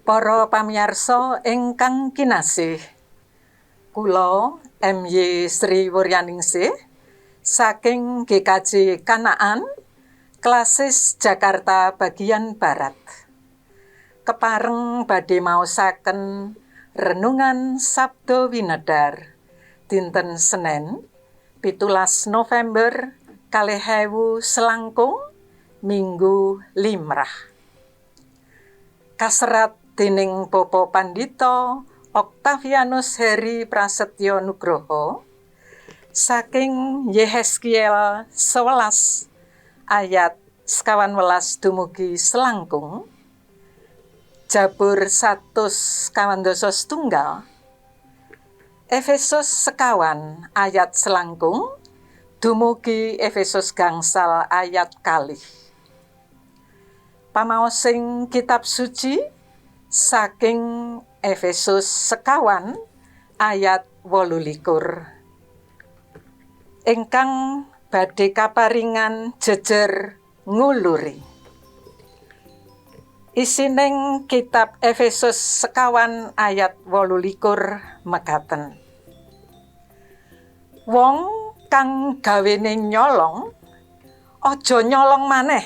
Para pamirsa ingkang kinasih, kula MY Sri Wuryaningsih saking GKJ Kanaan, Klasis Jakarta bagian Barat. Kepareng badhe maosaken renungan Sabda Winedhar dinten Senen 17 November 2000 selangkung Minggu Limrah. Kaserat dening Bapak Pandhita Octavianus Heri Prasetyo Nugroho saking Yehezkiel 11 ayat 11 dumugi selangkung, Jabur 121, Efesus 1 ayat selangkung dumugi Efesus gangsal ayat kalih. Pamaosing kitab suci saking Efesus 1 ayat 28 ingkang badhe kaparingan jejer nguluri. Isining kitab Efesus 1 ayat 28 mekaten. Wong kang gawene nyolong aja nyolong maneh,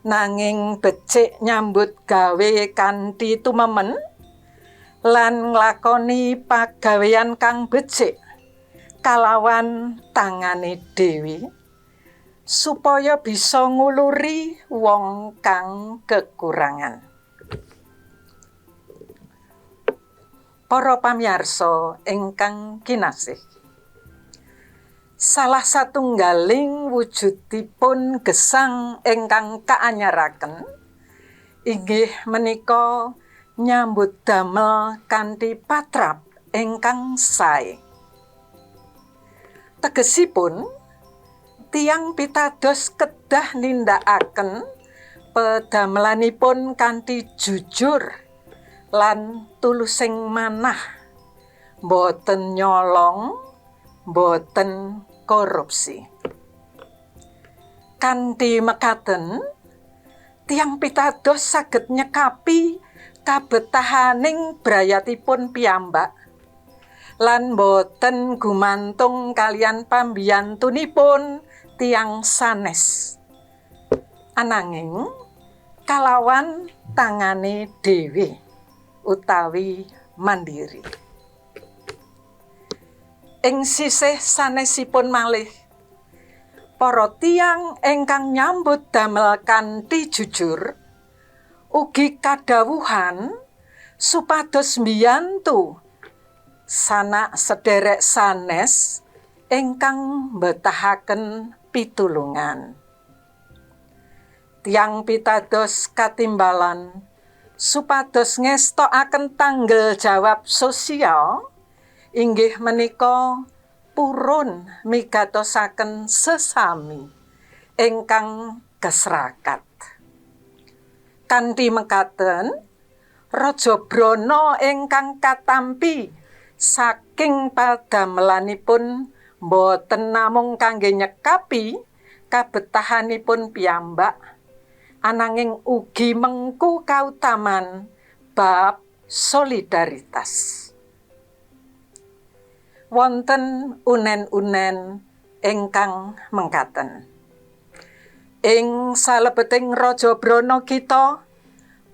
nanging becik nyambut gawe kanthi tumemen lan nglakoni pagawean kang becik kalawan tangane dhewe supaya bisa nguluri wong kang kekurangan. Para pamirsa ingkang kinasih, salah satunggaling wujudipun gesang ingkang kaanyaraken inggih menika nyambut damel kanthi patrap ingkang sae. Tegesipun tiyang pitados kedah nindakaken pedamelanipun kanthi jujur lan tulusing manah, boten nyolong, boten korupsi. Kanthi mekaten tiyang pitados saged nyekapi kabetahaning brayatipun piyambak lan boten gumantung kalian pambiyantunipun tiyang sanes, ananging kalawan tangane dhewe utawi mandiri. Ing sisih sanesipun malih, para tiyang ingkang nyambut damel kanthi jujur ugi kadhawuhan supados mbiyantu sanak sederek sanes ingkang mbetahaken pitulungan. Tiyang pitados katimbalan supados ngestokaken tanggel jawab sosial inggih menika purun migatosaken sesami ingkang kesrakat. Kanthi mekaten, Raja Brana ingkang katampi saking padamelanipun boten namung kangge nyekapi kabetahanipun piyambak, ananging ugi mengku kautaman bab solidaritas. Wonten unen-unen ingkang mengkaten. Ing salebeting Raja Brana kita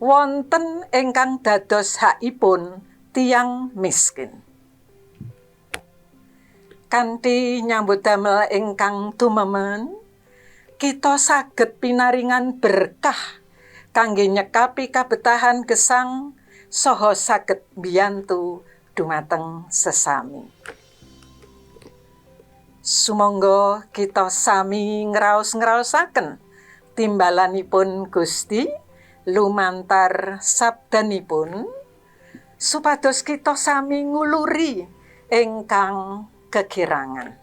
wonten ingkang dados hakipun tiyang miskin. Kanthi nyambut damel ingkang tumemen, kita saged pinaringan berkah kangge nyekapi kabetahan gesang saha saged mbiyantu dumateng sesami. Sumangga kita sami ngraos-ngraosaken timbalanipun Gusti lumantar sabdanipun supados kita sami nguluri ingkang kekirangan.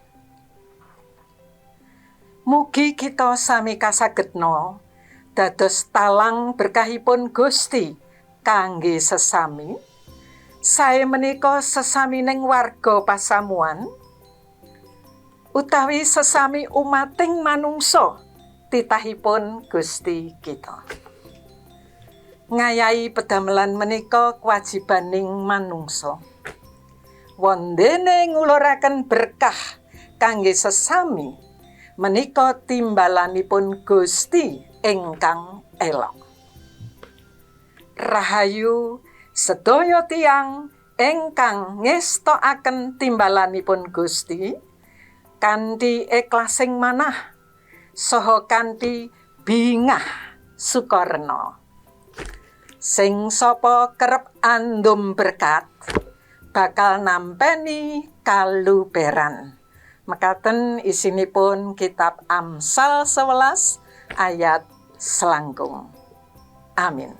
Mugi kita sami kasagedna dados talang berkahipun Gusti kangge sesami, sae menika sesamining warga pasamuan utawi sesami umating manungsa titahipun Gusti kita. ngayahi pedamelan menika kewajibaning manungsa. Wondene nguluraken berkah kangge sesami menika timbalanipun Gusti ingkang elok. Rahayu sedaya tiyang ingkang ngestokaken timbalanipun Gusti kanthi ikhlasing manah saha kanthi bingah sukarna. Sing sapa kerep andum berkat bakal nampeni kaluberan. Mekaten isinipun kitab Amsal 11 ayat selangkung. Amin.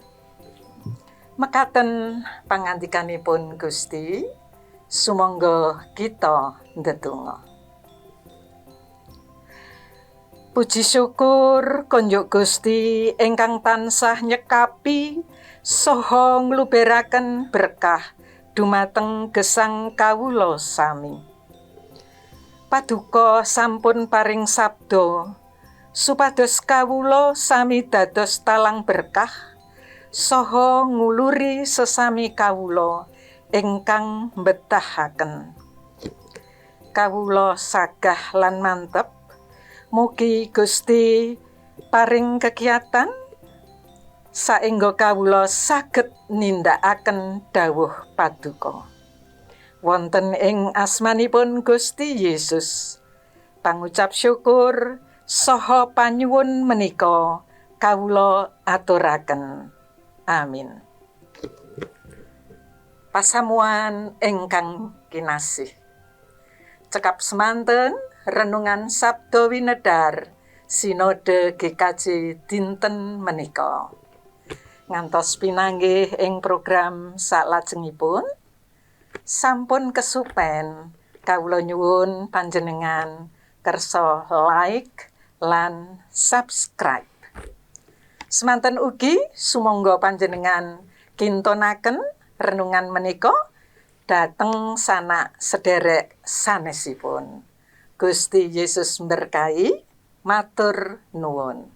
Mekaten pangandikanipun Gusti, sumangga kita ndedonga. Puji syukur konjuk Gusti ingkang tansah nyekapi saha ngluberaken berkah dumateng gesang kawula sami. Paduka sampun paring sabda supados kawula sami dados talang berkah saha nguluri sesami kawula ingkang mbetahaken. Kawula sagah lan mantep, mugi Gusti paring kekiyatan saengga kawula saged nindakaken dawuh paduka. Wonten ing asmanipun Gusti Yesus, pangucap syukur saha panyuwun menika kawula aturaken. Amin. Pasamuan ingkang kinasih. Cekap semanten renungan Sabda Winedhar Sinode GKJ dinten menika. Ngantos pinanggih ing program salajengipun sampun kesupen kawula nyuwun panjenengan kersa like lan subscribe. Semanten ugi sumangga panjenengan kintonaken renungan menika dhateng sanak sederek sanesipun. Gusti Yesus berkahi, matur nuwun.